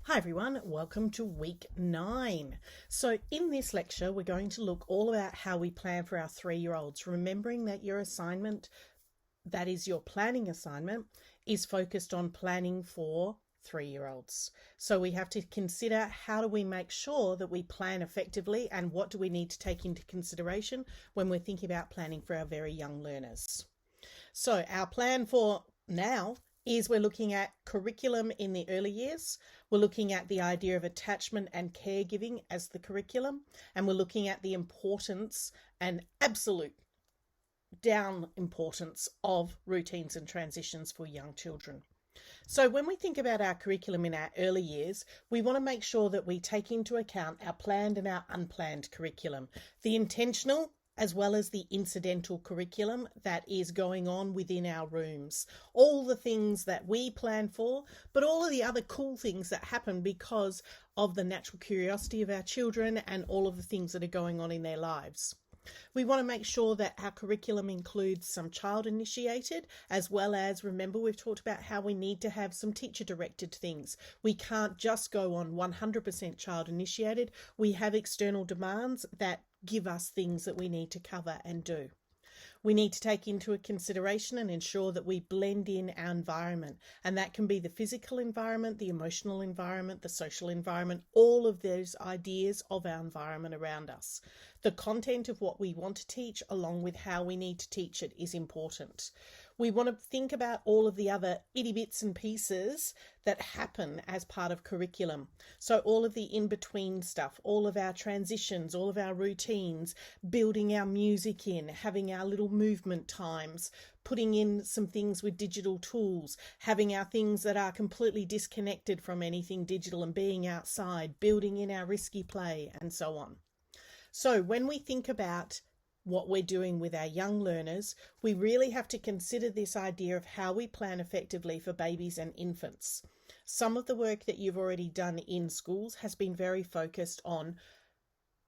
Hi everyone, welcome to week 9. So in this lecture we're going to look all about how we plan for our 3-year-olds, remembering that your assignment, that is your planning assignment, is focused on planning for 3-year-olds. So we have to consider how do we make sure that we plan effectively and what do we need to take into consideration when we're thinking about planning for our very young learners. So our plan for now is we're looking at curriculum in the early years. We're looking at the idea of attachment and caregiving as the curriculum, and we're looking at the importance and absolute down importance of routines and transitions for young children. So when we think about our curriculum in our early years, we want to make sure that we take into account our planned and our unplanned curriculum, the intentional as well as the incidental curriculum that is going on within our rooms. All the things that we plan for, but all of the other cool things that happen because of the natural curiosity of our children and all of the things that are going on in their lives. We want to make sure that our curriculum includes some child initiated, as well as, remember, we've talked about how we need to have some teacher directed things. We can't just go on 100% child initiated. We have external demands that give us things that we need to cover and do. We need to take into consideration and ensure that we blend in our environment, and that can be the physical environment, the emotional environment, the social environment, all of those ideas of our environment around us. The content of what we want to teach along with how we need to teach it is important. We want to think about all of the other itty bits and pieces that happen as part of curriculum. So all of the in-between stuff, all of our transitions, all of our routines, building our music in, having our little movement times, putting in some things with digital tools, having our things that are completely disconnected from anything digital and being outside, building in our risky play and so on. So when we think about what we're doing with our young learners, we really have to consider this idea of how we plan effectively for babies and infants. Some of the work that you've already done in schools has been very focused on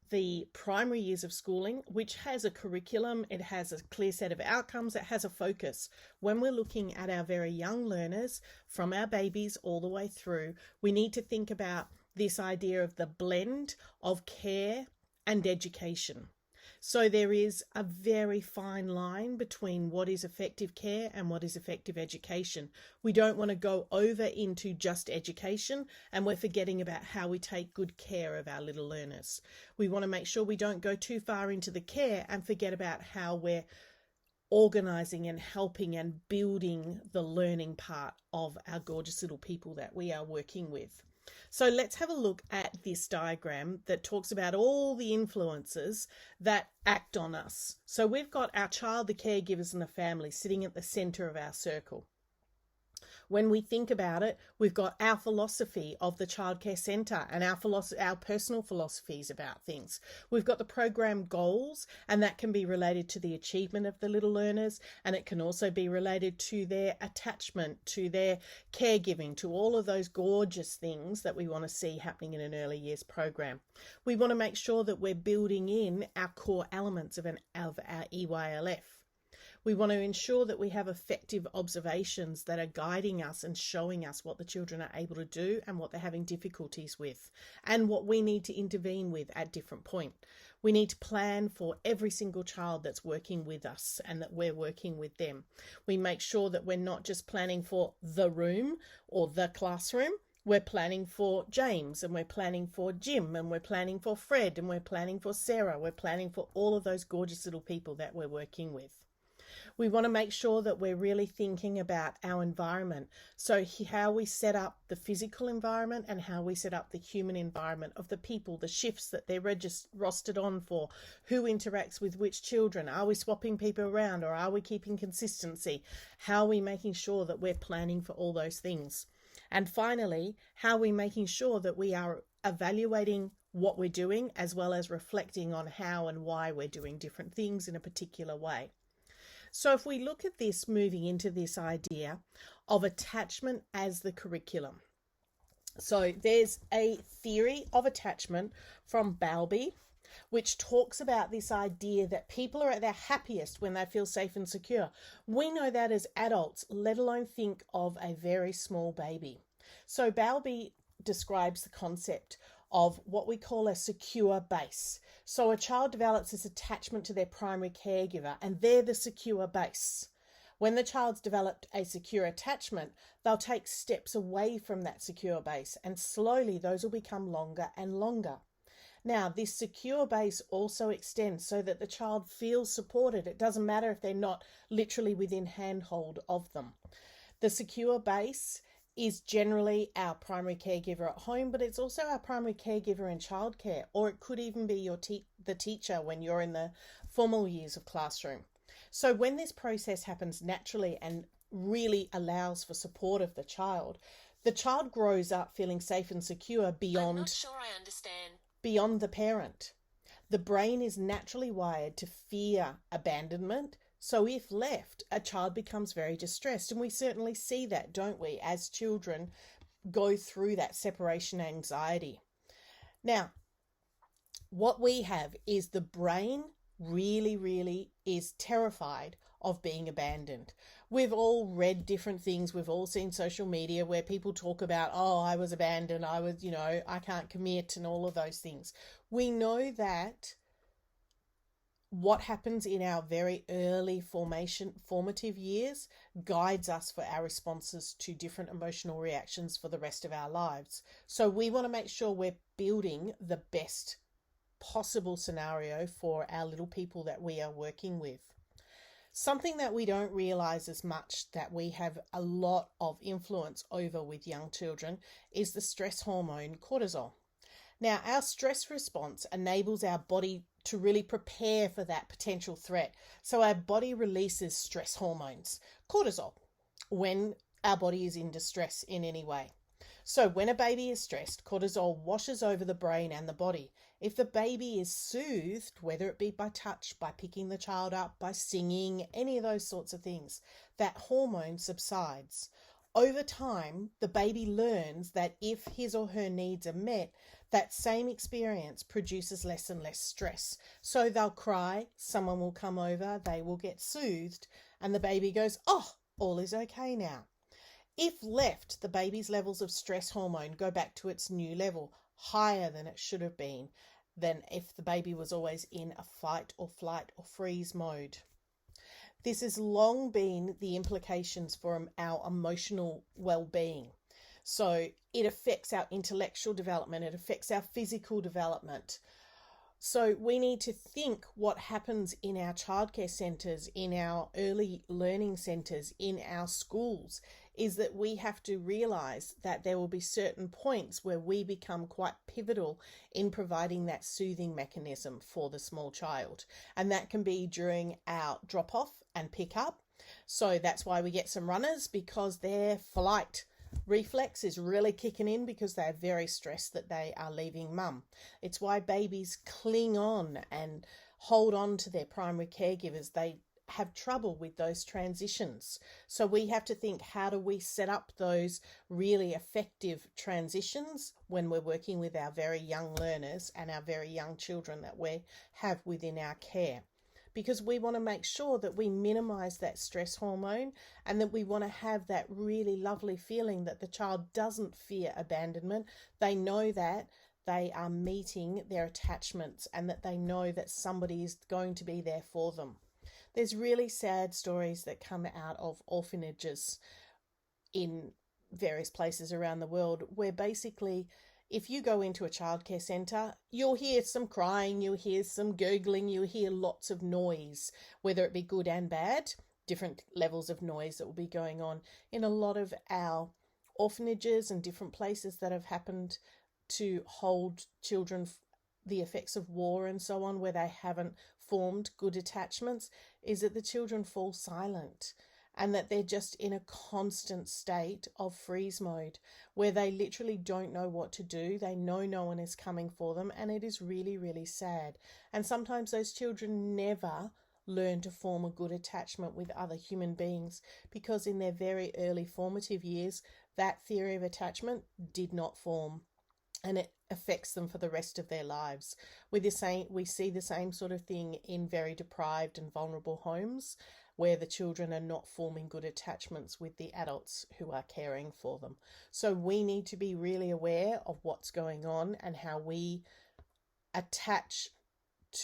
the primary years of schooling, which has a curriculum, it has a clear set of outcomes, it has a focus. When we're looking at our very young learners, from our babies all the way through, we need to think about this idea of the blend of care and education. So there is a very fine line between what is effective care and what is effective education. We don't want to go over into just education and we're forgetting about how we take good care of our little learners. We want to make sure we don't go too far into the care and forget about how we're organising and helping and building the learning part of our gorgeous little people that we are working with. So let's have a look at this diagram that talks about all the influences that act on us. So we've got our child, the caregivers and the family sitting at the centre of our circle. When we think about it, we've got our philosophy of the childcare centre and our personal philosophies about things. We've got the program goals, and that can be related to the achievement of the little learners, and it can also be related to their attachment, to their caregiving, to all of those gorgeous things that we want to see happening in an early years program. We want to make sure that we're building in our core elements of our EYLF. We want to ensure that we have effective observations that are guiding us and showing us what the children are able to do and what they're having difficulties with and what we need to intervene with at different points. We need to plan for every single child that's working with us and that we're working with them. We make sure that we're not just planning for the room or the classroom. We're planning for James and we're planning for Jim and we're planning for Fred and we're planning for Sarah. We're planning for all of those gorgeous little people that we're working with. We want to make sure that we're really thinking about our environment. So how we set up the physical environment and how we set up the human environment of the people, the shifts that they're rostered on for, who interacts with which children. Are we swapping people around or are we keeping consistency? How are we making sure that we're planning for all those things? And finally, how are we making sure that we are evaluating what we're doing as well as reflecting on how and why we're doing different things in a particular way? So if we look at this, moving into this idea of attachment as the curriculum. So there's a theory of attachment from Bowlby, which talks about this idea that people are at their happiest when they feel safe and secure. We know that as adults, let alone think of a very small baby. So Bowlby describes the concept of what we call a secure base. So a child develops this attachment to their primary caregiver, and they're the secure base. When the child's developed a secure attachment, they'll take steps away from that secure base, and slowly those will become longer and longer. Now, this secure base also extends so that the child feels supported. It doesn't matter if they're not literally within handhold of them. The secure base is generally our primary caregiver at home, but it's also our primary caregiver in childcare, or it could even be the teacher when you're in the formal years of classroom. So when this process happens naturally and really allows for support of the child grows up feeling safe and secure beyond. I'm not sure I understand. Beyond the parent. The brain is naturally wired to fear abandonment, so if left, a child becomes very distressed. And we certainly see that, don't we, as children go through that separation anxiety. Now, what we have is the brain really is terrified of being abandoned. We've all read different things. We've all seen social media where people talk about, oh, I was abandoned. I can't commit, and all of those things. We know that what happens in our very early formative years guides us for our responses to different emotional reactions for the rest of our lives. So we want to make sure we're building the best possible scenario for our little people that we are working with. Something that we don't realize as much that we have a lot of influence over with young children is the stress hormone cortisol. Now, our stress response enables our body to really prepare for that potential threat. So our body releases stress hormones, cortisol, when our body is in distress in any way. So when a baby is stressed, cortisol washes over the brain and the body. If the baby is soothed, whether it be by touch, by picking the child up, by singing, any of those sorts of things, that hormone subsides. Over time, the baby learns that if his or her needs are met, that same experience produces less and less stress. So they'll cry, someone will come over, they will get soothed, and the baby goes, oh, all is okay now. If left, the baby's levels of stress hormone go back to its new level, higher than it should have been, than if the baby was always in a fight or flight or freeze mode. This has long been the implications for our emotional well-being. So it affects our intellectual development, it affects our physical development. So we need to think what happens in our childcare centres, in our early learning centres, in our schools, is that we have to realise that there will be certain points where we become quite pivotal in providing that soothing mechanism for the small child. And that can be during our drop-off and pick-up. So that's why we get some runners, because their flight reflex is really kicking in because they're very stressed that they are leaving mum. It's why babies cling on and hold on to their primary caregivers. They have trouble with those transitions. So we have to think, how do we set up those really effective transitions when we're working with our very young learners and our very young children that we have within our care? Because we want to make sure that we minimize that stress hormone and that we want to have that really lovely feeling that the child doesn't fear abandonment. They know that they are meeting their attachments and that they know that somebody is going to be there for them. There's really sad stories that come out of orphanages in various places around the world where basically, if you go into a childcare centre, you'll hear some crying, you'll hear some gurgling, you'll hear lots of noise, whether it be good and bad, different levels of noise that will be going on in a lot of our orphanages and different places that have happened to hold children, the effects of war and so on, where they haven't formed good attachments, is that the children fall silent and that they're just in a constant state of freeze mode where they literally don't know what to do. They know no one is coming for them, and it is really sad. And sometimes those children never learn to form a good attachment with other human beings because in their very early formative years, that theory of attachment did not form, and it affects them for the rest of their lives. We see the same sort of thing in very deprived and vulnerable homes where the children are not forming good attachments with the adults who are caring for them. So we need to be really aware of what's going on and how we attach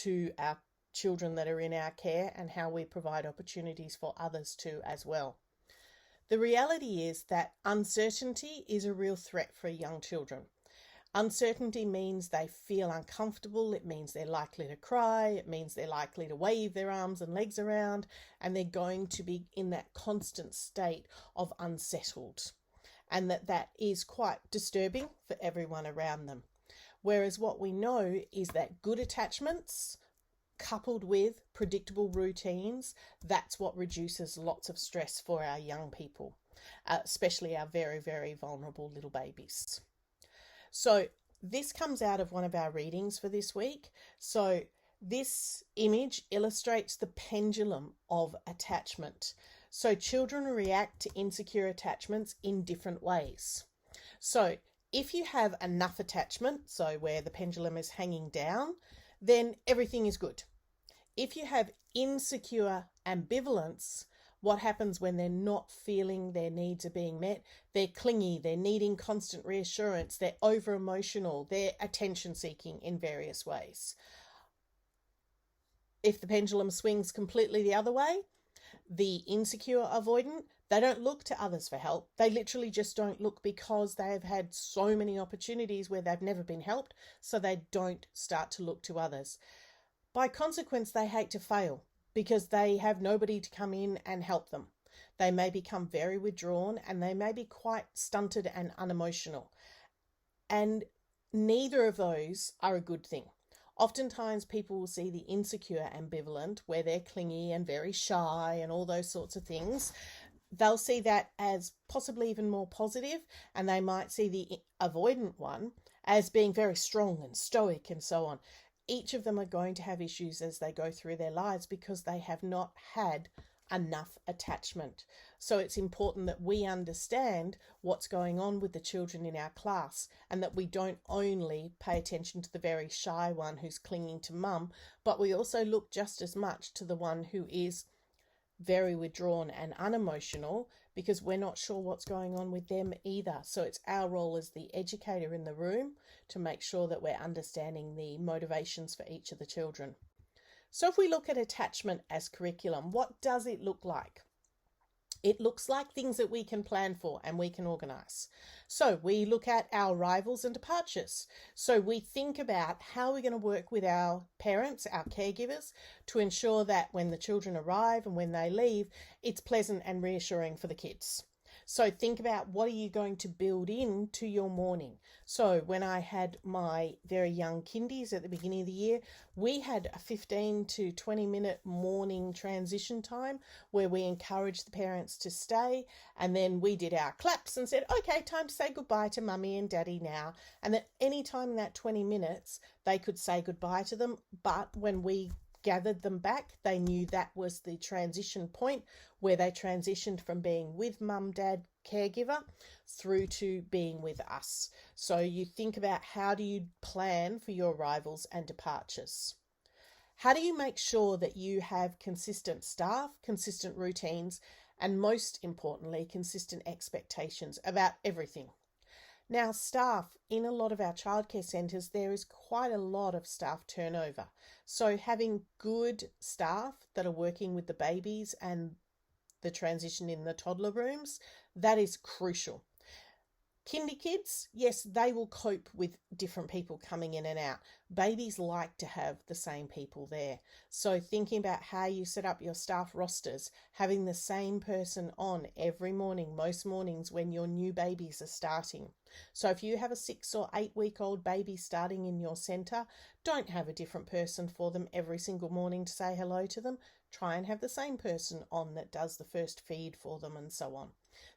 to our children that are in our care and how we provide opportunities for others to as well. The reality is that uncertainty is a real threat for young children. Uncertainty means they feel uncomfortable. It means they're likely to cry. It means they're likely to wave their arms and legs around, and they're going to be in that constant state of unsettled, and that is quite disturbing for everyone around them. Whereas what we know is that good attachments coupled with predictable routines, that's what reduces lots of stress for our young people, especially our very, very vulnerable little babies. So this comes out of one of our readings for this week. So this image illustrates the pendulum of attachment. So children react to insecure attachments in different ways. So if you have enough attachment, so where the pendulum is hanging down, then everything is good. If you have insecure ambivalence, what happens when they're not feeling their needs are being met? They're clingy, they're needing constant reassurance, they're over emotional, they're attention seeking in various ways. If the pendulum swings completely the other way, the insecure avoidant, they don't look to others for help. They literally just don't look because they have had so many opportunities where they've never been helped, so they don't start to look to others. By consequence, they hate to fail because they have nobody to come in and help them. They may become very withdrawn and they may be quite stunted and unemotional. And neither of those are a good thing. Oftentimes people will see the insecure ambivalent where they're clingy and very shy and all those sorts of things. They'll see that as possibly even more positive, and they might see the avoidant one as being very strong and stoic and so on. Each of them are going to have issues as they go through their lives because they have not had enough attachment. So it's important that we understand what's going on with the children in our class and that we don't only pay attention to the very shy one who's clinging to mum, but we also look just as much to the one who is very withdrawn and unemotional because we're not sure what's going on with them either. So it's our role as the educator in the room to make sure that we're understanding the motivations for each of the children. So if we look at attachment as curriculum, what does it look like? It looks like things that we can plan for and we can organise. So we look at our arrivals and departures. So we think about how we're going to work with our parents, our caregivers, to ensure that when the children arrive and when they leave, it's pleasant and reassuring for the kids. So think about what are you going to build into your morning. So when I had my very young kindies at the beginning of the year, we had a 15 to 20 minute morning transition time where we encouraged the parents to stay, and then we did our claps and said, okay, time to say goodbye to mummy and daddy now. And that any time in that 20 minutes, they could say goodbye to them. But when we gathered them back, they knew that was the transition point where they transitioned from being with mum, dad, caregiver through to being with us. So you think about how do you plan for your arrivals and departures? How do you make sure that you have consistent staff, consistent routines, and most importantly, consistent expectations about everything? Now, staff, in a lot of our childcare centres, there is quite a lot of staff turnover. So having good staff that are working with the babies and the transition in the toddler rooms, that is crucial. Kindy kids, yes, they will cope with different people coming in and out. Babies like to have the same people there. So thinking about how you set up your staff rosters, having the same person on every morning, most mornings when your new babies are starting. So if you have a 6 or 8 week old baby starting in your centre, don't have a different person for them every single morning to say hello to them. Try and have the same person on that does the first feed for them and so on.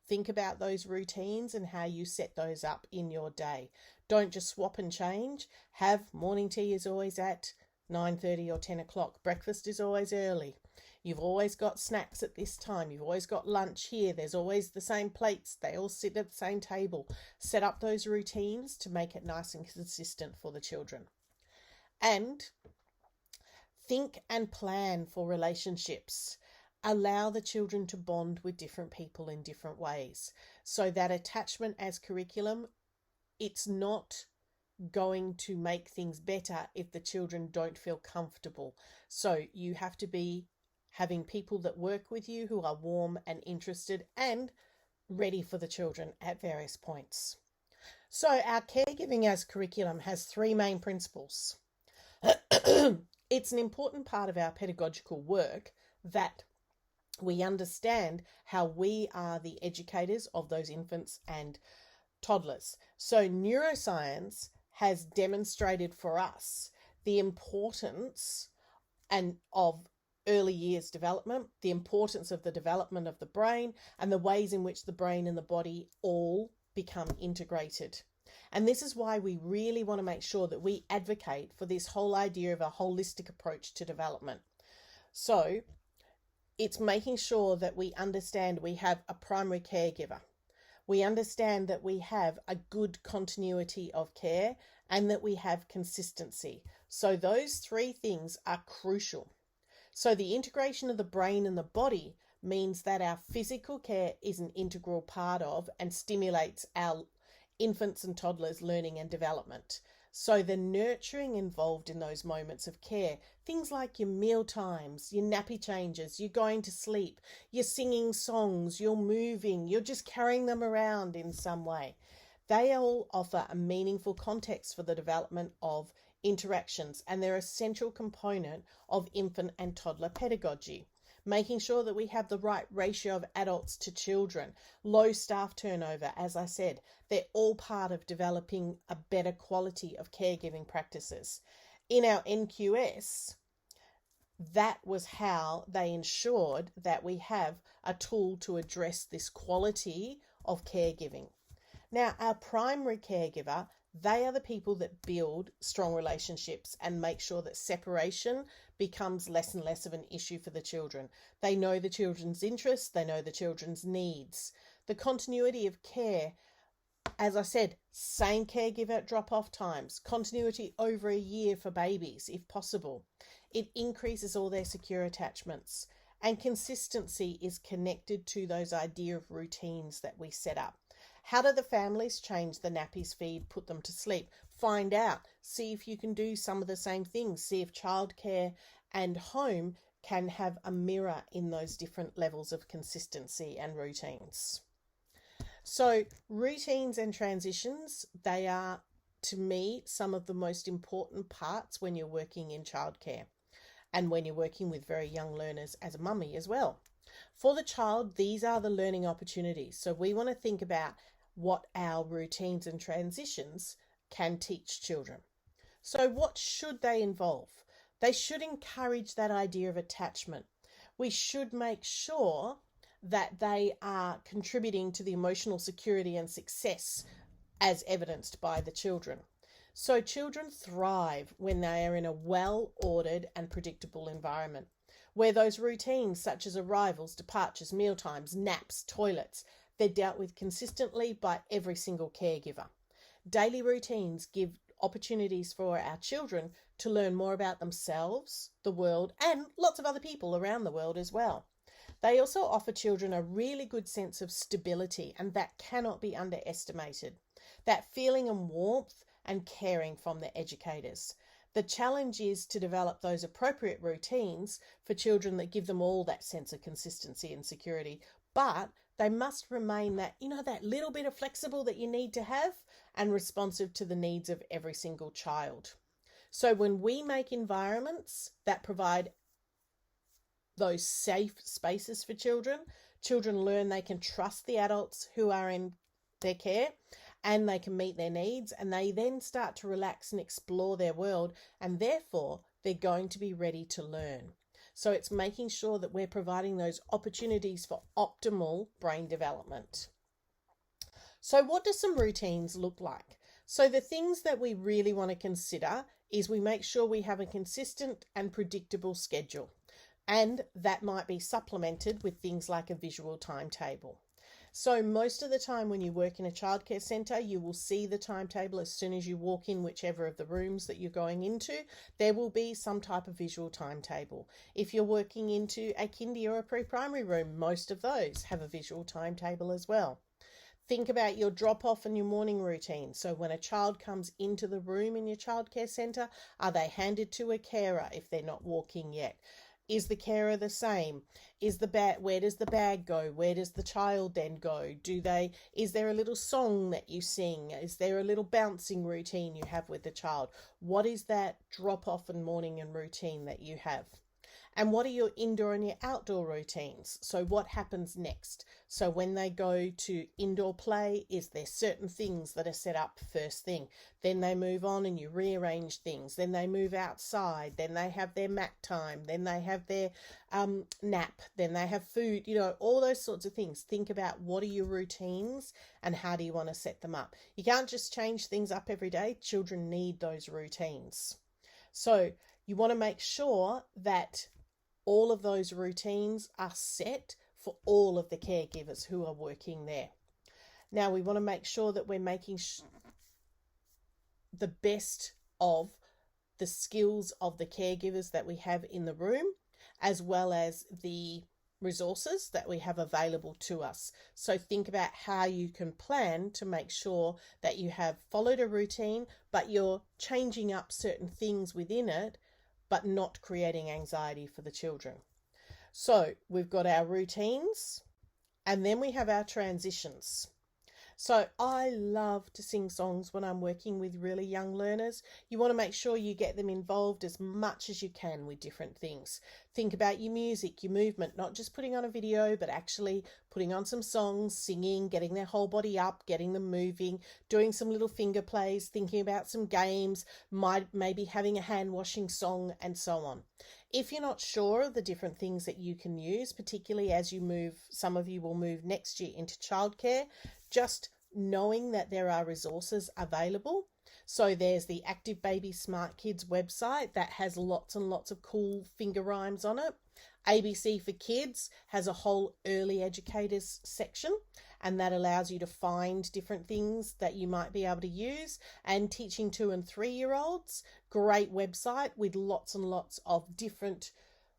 Think about those routines and how you set those up in your day. Don't just swap and change. Have morning tea is always at 9:30 or 10 o'clock. Breakfast is always early. You've always got snacks at this time. You've always got lunch here. There's always the same plates. They all sit at the same table. Set up those routines to make it nice and consistent for the children. And think and plan for relationships. Allow the children to bond with different people in different ways. So that attachment as curriculum, it's not going to make things better if the children don't feel comfortable. So you have to be having people that work with you who are warm and interested and ready for the children at various points. So our caregiving as curriculum has three main principles. It's an important part of our pedagogical work that we understand how we are the educators of those infants and toddlers. So neuroscience has demonstrated for us the importance of early years development, the importance of the development of the brain, and the ways in which the brain and the body all become integrated. And this is why we really want to make sure that we advocate for this whole idea of a holistic approach to development. So it's making sure that we understand we have a primary caregiver. We understand that we have a good continuity of care and that we have consistency. So those three things are crucial. So the integration of the brain and the body means that our physical care is an integral part of and stimulates our infants and toddlers' learning and development. So the nurturing involved in those moments of care, things like your meal times, your nappy changes, you're going to sleep, you're singing songs, you're moving, you're just carrying them around in some way. They all offer a meaningful context for the development of interactions, and they're a central component of infant and toddler pedagogy. Making sure that we have the right ratio of adults to children, low staff turnover, as I said, they're all part of developing a better quality of caregiving practices. In our NQS, that was how they ensured that we have a tool to address this quality of caregiving. Now, our primary caregiver, they are the people that build strong relationships and make sure that separation becomes less and less of an issue for the children. They know the children's interests, they know the children's needs. The continuity of care, as I said, same caregiver at drop-off times, continuity over a year for babies if possible. It increases all their secure attachments, and consistency is connected to those idea of routines that we set up. How do the families change the nappies, feed, put them to sleep? Find out. See if you can do some of the same things. See if childcare and home can have a mirror in those different levels of consistency and routines. So routines and transitions, they are, to me, some of the most important parts when you're working in childcare and when you're working with very young learners as a mummy as well. For the child, these are the learning opportunities. So we want to think about what our routines and transitions can teach children. So what should they involve? They should encourage that idea of attachment. We should make sure that they are contributing to the emotional security and success as evidenced by the children. So children thrive when they are in a well-ordered and predictable environment, where those routines such as arrivals, departures, mealtimes, naps, toilets, they're dealt with consistently by every single caregiver. Daily routines give opportunities for our children to learn more about themselves, the world, and lots of other people around the world as well. They also offer children a really good sense of stability, and that cannot be underestimated. That feeling of warmth and caring from the educators. The challenge is to develop those appropriate routines for children that give them all that sense of consistency and security, but they must remain that, that little bit of flexible that you need to have and responsive to the needs of every single child. So when we make environments that provide those safe spaces for children, children learn they can trust the adults who are in their care and they can meet their needs, and they then start to relax and explore their world, and therefore they're going to be ready to learn. So it's making sure that we're providing those opportunities for optimal brain development. So what do some routines look like? So the things that we really want to consider is we make sure we have a consistent and predictable schedule, and that might be supplemented with things like a visual timetable. So most of the time when you work in a childcare centre, you will see the timetable as soon as you walk in whichever of the rooms that you're going into. There will be some type of visual timetable. If you're working into a kindy or a pre-primary room, most of those have a visual timetable as well. Think about your drop off and your morning routine. So when a child comes into the room in your childcare centre, are they handed to a carer if they're not walking yet? Is the carer the same? Where does the bag go? Where does the child then go? Is there a little song that you sing? Is there a little bouncing routine you have with the child? What is that drop off and morning and routine that you have? And what are your indoor and your outdoor routines? So what happens next? So when they go to indoor play, is there certain things that are set up first thing? Then they move on and you rearrange things. Then they move outside. Then they have their mat time. Then they have their nap. Then they have food, all those sorts of things. Think about what are your routines and how do you want to set them up? You can't just change things up every day. Children need those routines. So you want to make sure that all of those routines are set for all of the caregivers who are working there. Now, we want to make sure that we're making the best of the skills of the caregivers that we have in the room, as well as the resources that we have available to us. So think about how you can plan to make sure that you have followed a routine, but you're changing up certain things within it, but not creating anxiety for the children. So we've got our routines and then we have our transitions. So I love to sing songs when I'm working with really young learners. You want to make sure you get them involved as much as you can with different things. Think about your music, your movement, not just putting on a video, but actually putting on some songs, singing, getting their whole body up, getting them moving, doing some little finger plays, thinking about some games, maybe having a hand washing song, and so on. If you're not sure of the different things that you can use, particularly as you move, some of you will move next year into childcare, just knowing that there are resources available. So there's the Active Baby Smart Kids website that has lots and lots of cool finger rhymes on it. ABC for Kids has a whole early educators section, and that allows you to find different things that you might be able to use. And Teaching 2 and 3-year-olds, great website with lots and lots of different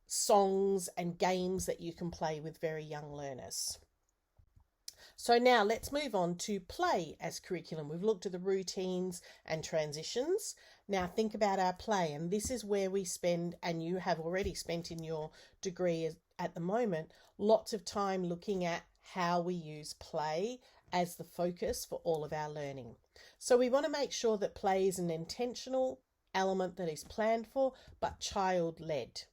songs and games that you can play with very young learners. So now let's move on to play as curriculum. We've looked at the routines and transitions. Now think about our play, and this is where we spend, and you have already spent in your degree at the moment, lots of time looking at how we use play as the focus for all of our learning. So we want to make sure that play is an intentional element that is planned for, but child-led.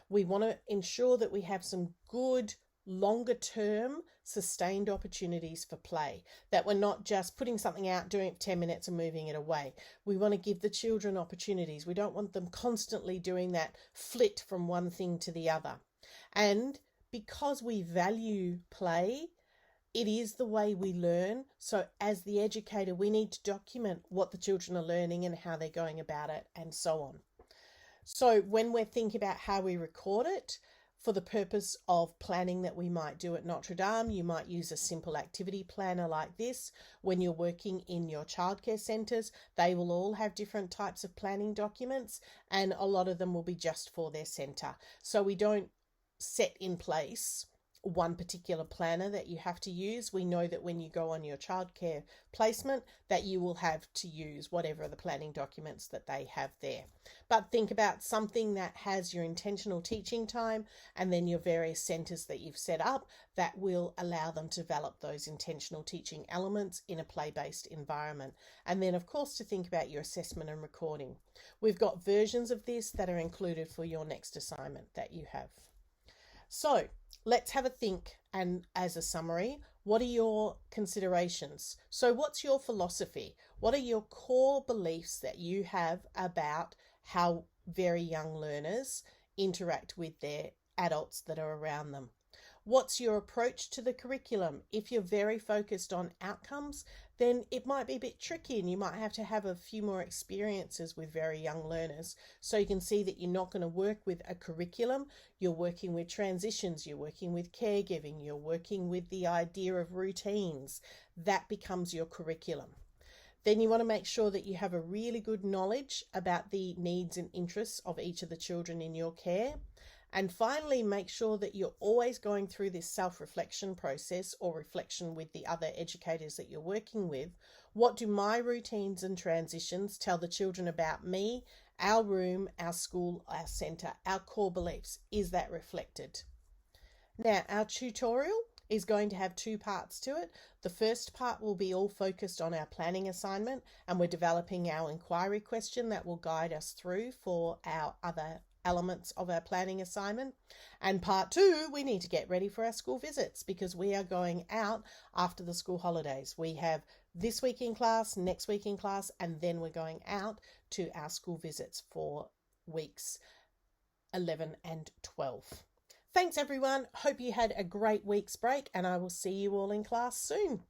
We want to ensure that we have some good longer term sustained opportunities for play, that we're not just putting something out, doing it for 10 minutes and moving it away. We want to give the children opportunities. We don't want them constantly doing that flit from one thing to the other. And because we value play, it is the way we learn. So as the educator, we need to document what the children are learning and how they're going about it and so on. So when we're thinking about how we record it, for the purpose of planning that we might do at Notre Dame, you might use a simple activity planner like this. When you're working in your childcare centres, they will all have different types of planning documents, and a lot of them will be just for their centre. So we don't set in place one particular planner that you have to use. We know that when you go on your childcare placement that you will have to use whatever the planning documents that they have there. But think about something that has your intentional teaching time and then your various centres that you've set up that will allow them to develop those intentional teaching elements in a play-based environment. And then of course to think about your assessment and recording. We've got versions of this that are included for your next assignment that you have. So let's have a think, and as a summary, what are your considerations? So what's your philosophy? What are your core beliefs that you have about how very young learners interact with their adults that are around them? What's your approach to the curriculum? If you're very focused on outcomes, then it might be a bit tricky and you might have a few more experiences with very young learners. So you can see that you're not going to work with a curriculum, you're working with transitions, you're working with caregiving, you're working with the idea of routines. That becomes your curriculum. Then you want to make sure that you have a really good knowledge about the needs and interests of each of the children in your care. And finally, make sure that you're always going through this self-reflection process or reflection with the other educators that you're working with. What do my routines and transitions tell the children about me, our room, our school, our centre, our core beliefs? Is that reflected? Now, our tutorial is going to have two parts to it. The first part will be all focused on our planning assignment, and we're developing our inquiry question that will guide us through for our other elements of our planning assignment. And part two, we need to get ready for our school visits because we are going out after the school holidays. We have this week in class, next week in class, and then we're going out to our school visits for weeks 11 and 12. Thanks everyone. Hope you had a great week's break, and I will see you all in class soon.